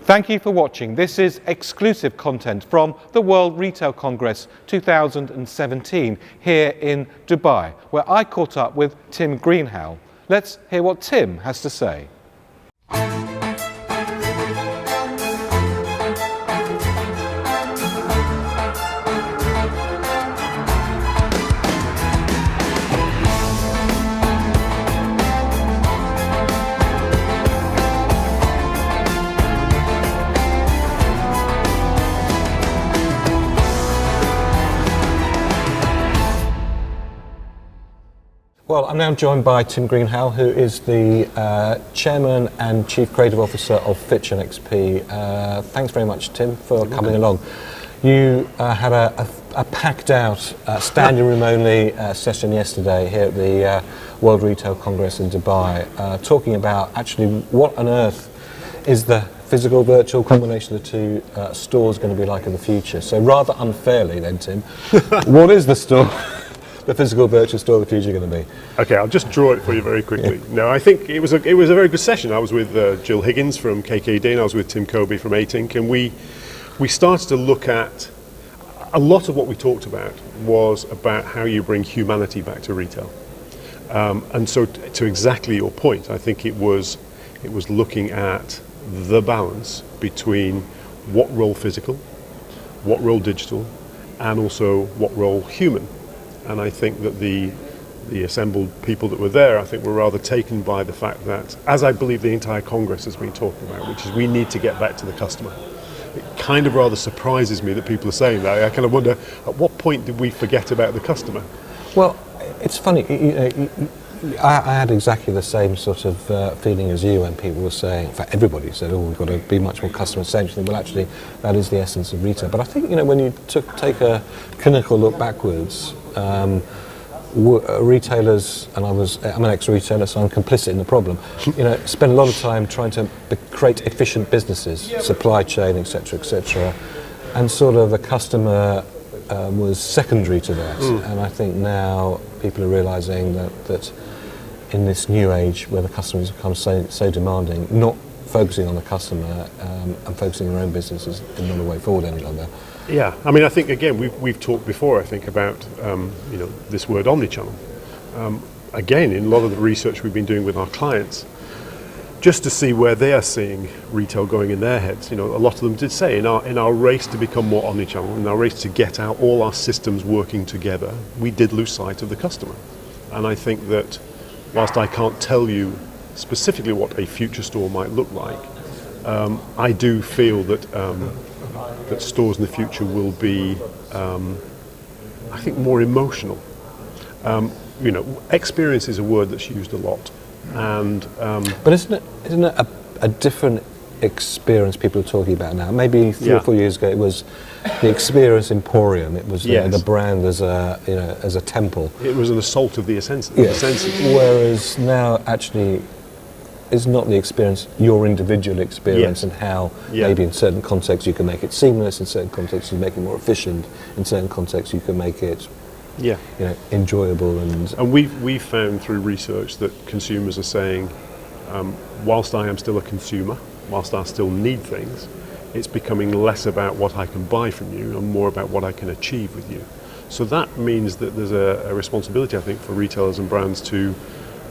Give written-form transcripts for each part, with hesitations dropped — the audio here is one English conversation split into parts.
Thank you for watching. This is exclusive content from the World Retail Congress 2017 here in Dubai, where I caught up with Tim Greenhalgh. Let's hear what Tim has to say. Well, I'm now joined by Tim Greenhalgh, who is the Chairman and Chief Creative Officer of Fitch GroupXP. Thanks very much, Tim, for coming along. You had a packed out, standing room only session yesterday here at the World Retail Congress in Dubai, talking about actually what on earth is the physical virtual combination of the two stores going to be like in the future. So rather unfairly then, Tim, what is the store? The physical virtual store of the future going to be? Okay, I'll just draw it for you very quickly. No, I think it was a very good session. I was with Jill Higgins from KKD and I was with Tim Kobe from A-Tink, and we started to look at a lot of what we talked about was about how you bring humanity back to retail. And so to exactly your point, I think it was looking at the balance between what role physical, what role digital, and also what role human. And I think that the assembled people that were there, I think, were rather taken by the fact that, as I believe the entire Congress has been talking about, which is we need to get back to the customer. It kind of rather surprises me that people are saying that. I kind of wonder, at what point did we forget about the customer? Well, it's funny. I had exactly the same sort of feeling as you when people were saying, in fact, everybody said, oh, we've got to be much more customer-centric. Well, actually, that is the essence of retail. But I think, when you take a clinical look backwards, retailers, and I'm an ex-retailer, so I'm complicit in the problem, spend a lot of time trying to create efficient businesses, supply chain, etc., and sort of the customer was secondary to that. And I think now people are realising that in this new age where the customers become so demanding, not focusing on the customer and focusing on their own business is not a way forward any longer. Yeah, I mean, I think again we've talked before, I think, about this word omnichannel. Again, in a lot of the research we've been doing with our clients, just to see where they are seeing retail going in their heads. A lot of them did say in our race to become more omnichannel, in our race to get all our systems working together, we did lose sight of the customer. And I think that whilst I can't tell you specifically what a future store might look like, I do feel that stores in the future will be, I think, more emotional. Experience is a word that's used a lot, and but isn't it a different experience people are talking about now? Maybe 3 or 4 years ago, it was the experience emporium. It was the brand as a temple. It was an assault of the senses. Whereas now, actually, is not the experience, your individual experience, and how maybe in certain contexts you can make it seamless, in certain contexts you make it more efficient, in certain contexts you can make it enjoyable. And we've found through research that consumers are saying, whilst I am still a consumer, whilst I still need things, it's becoming less about what I can buy from you and more about what I can achieve with you. So that means that there's a responsibility, I think, for retailers and brands to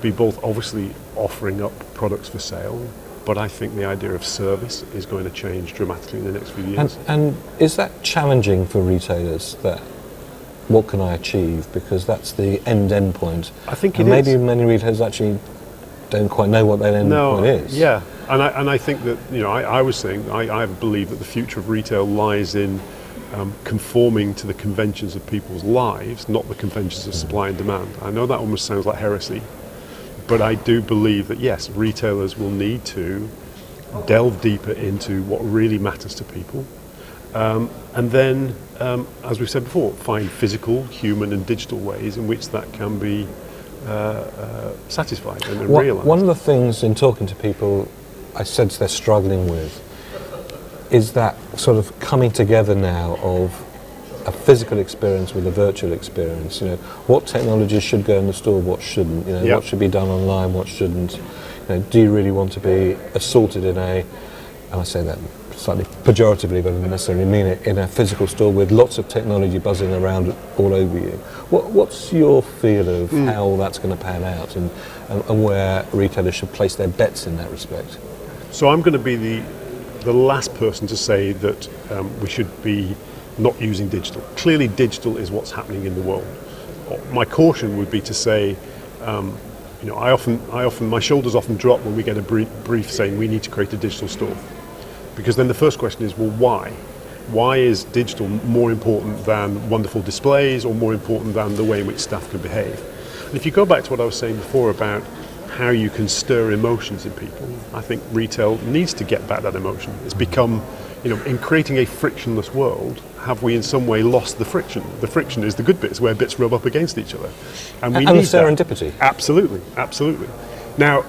be both obviously offering up products for sale, but I think the idea of service is going to change dramatically in the next few years. And is that challenging for retailers, that what can I achieve? Because that's the end point. I think maybe many retailers actually don't quite know what that end point is. Yeah, and I think that, I was saying, I believe that the future of retail lies in conforming to the conventions of people's lives, not the conventions of supply and demand. I know that almost sounds like heresy, but I do believe that, yes, retailers will need to delve deeper into what really matters to people. And then, as we've said before, find physical, human and digital ways in which that can be satisfied and realised. One of the things in talking to people I sense they're struggling with is that sort of coming together now of a physical experience with a virtual experience. What technology should go in the store, what shouldn't. What should be done online, what shouldn't. Do you really want to be assaulted in a and I say that slightly pejoratively, but I don't necessarily mean it, in a physical store with lots of technology buzzing around all over you. What's your feel of how that's going to pan out, and where retailers should place their bets in that respect? So I'm going to be the last person to say that we should be not using digital. Clearly digital is what's happening in the world. My caution would be to say, my shoulders often drop when we get a brief saying we need to create a digital store. Because then the first question is, well, why? Why is digital more important than wonderful displays, or more important than the way in which staff can behave? And if you go back to what I was saying before about how you can stir emotions in people, I think retail needs to get back that emotion. It's become, in creating a frictionless world, have we in some way lost the friction? The friction is the good bits, where bits rub up against each other. And we need the serendipity. That. Absolutely. Now,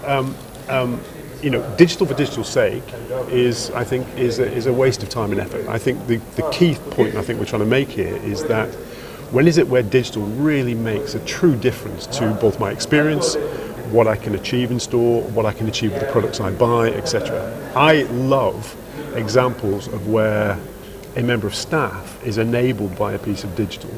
digital for digital's sake is a waste of time and effort. I think the key point I think we're trying to make here is that when is it where digital really makes a true difference to both my experience, what I can achieve in store, what I can achieve with the products I buy, etc. I love examples of where a member of staff is enabled by a piece of digital,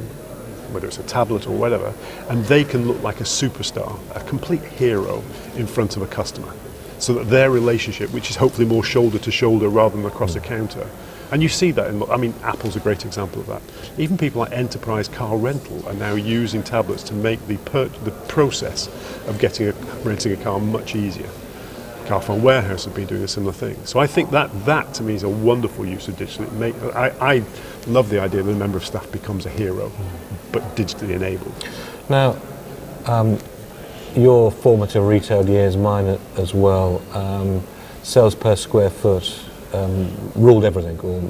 whether it's a tablet or whatever, and they can look like a superstar, a complete hero in front of a customer. So that their relationship, which is hopefully more shoulder to shoulder rather than across a counter, and you see that Apple's a great example of that. Even people like Enterprise Car Rental are now using tablets to make the process of renting a car much easier. Carphone Warehouse have been doing a similar thing. So I think that to me is a wonderful use of digital. I love the idea that a member of staff becomes a hero, but digitally enabled. Now, your formative retail years, mine as well, sales per square foot ruled everything, or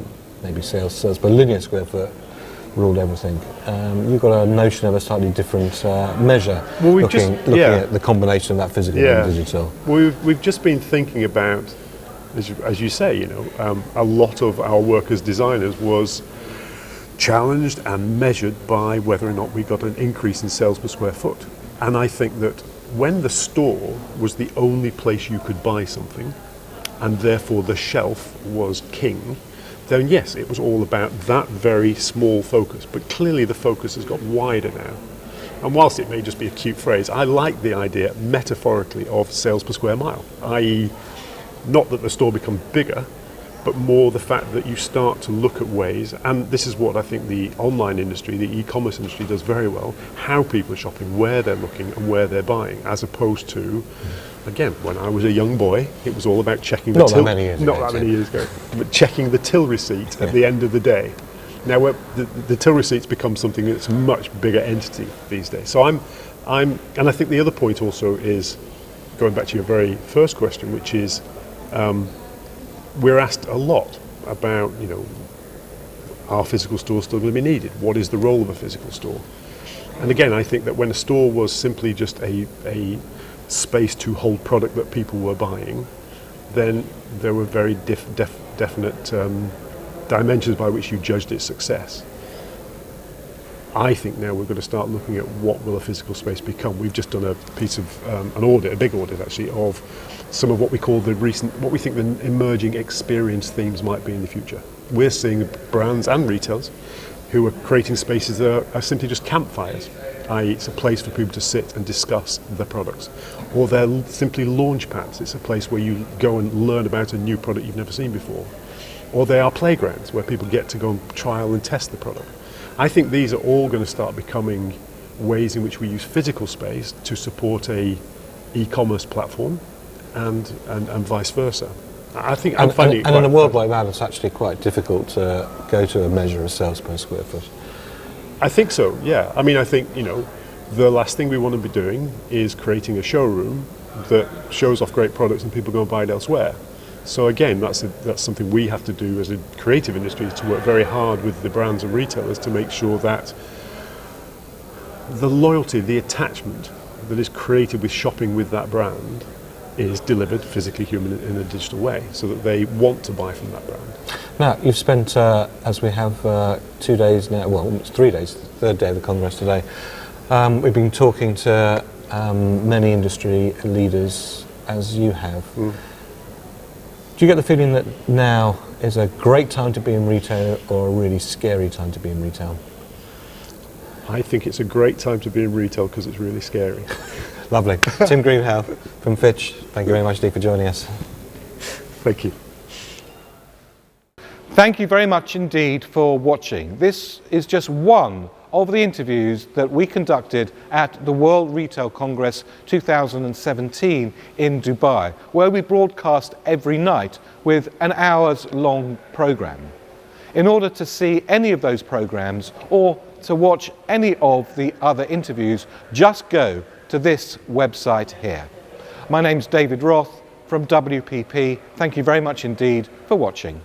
maybe sales per linear square foot ruled everything. You've got a notion of a slightly different measure, looking at the combination of that physical and digital. Well, we've just been thinking about, as you say, a lot of our work as designers was challenged and measured by whether or not we got an increase in sales per square foot. And I think that when the store was the only place you could buy something, and therefore the shelf was king, then yes, it was all about that very small focus. But clearly the focus has got wider now. And whilst it may just be a cute phrase, I like the idea metaphorically of sales per square mile, i.e. not that the store becomes bigger, but more the fact that you start to look at ways, and this is what I think the online industry, the e-commerce industry does very well, how people are shopping, where they're looking and where they're buying, as opposed to, again, when I was a young boy, it was all about checking the till. Not that many years ago, but checking the till receipt at the end of the day. Now the till receipt's become something that's a much bigger entity these days. So and I think the other point also is, going back to your very first question, which is, we're asked a lot about, are physical stores still going to be needed? What is the role of a physical store? And again, I think that when a store was simply just a space to hold product that people were buying, then there were very definite dimensions by which you judged its success. I think now we're going to start looking at what will a physical space become. We've just done a piece of a big audit actually, of some of what we call what we think the emerging experience themes might be in the future. We're seeing brands and retailers who are creating spaces that are simply just campfires, i.e. it's a place for people to sit and discuss the products. Or they're simply launch pads. It's a place where you go and learn about a new product you've never seen before. Or they are playgrounds where people get to go and trial and test the product. I think these are all going to start becoming ways in which we use physical space to support a e-commerce platform and vice versa. I think I'm finding it quite in a world like that, it's actually quite difficult to go to a measure of sales per square foot. I think so, yeah. I think, the last thing we want to be doing is creating a showroom that shows off great products and people go and buy it elsewhere. So again, that's something we have to do as a creative industry, to work very hard with the brands and retailers to make sure that the loyalty, the attachment that is created with shopping with that brand is delivered physically human in a digital way, so that they want to buy from that brand. Now, you've spent, as we have 2 days now, well, almost 3 days, the third day of the Congress today, we've been talking to many industry leaders, as you have. Do Do you get the feeling that now is a great time to be in retail or a really scary time to be in retail? I think it's a great time to be in retail because it's really scary. Lovely. Tim Greenhalgh from Fitch, thank you very much indeed for joining us. Thank you. Thank you very much indeed for watching. This is just one of the interviews that we conducted at the World Retail Congress 2017 in Dubai, where we broadcast every night with an hour's long programme. In order to see any of those programmes or to watch any of the other interviews, just go to this website here. My name's David Roth from WPP. Thank you very much indeed for watching.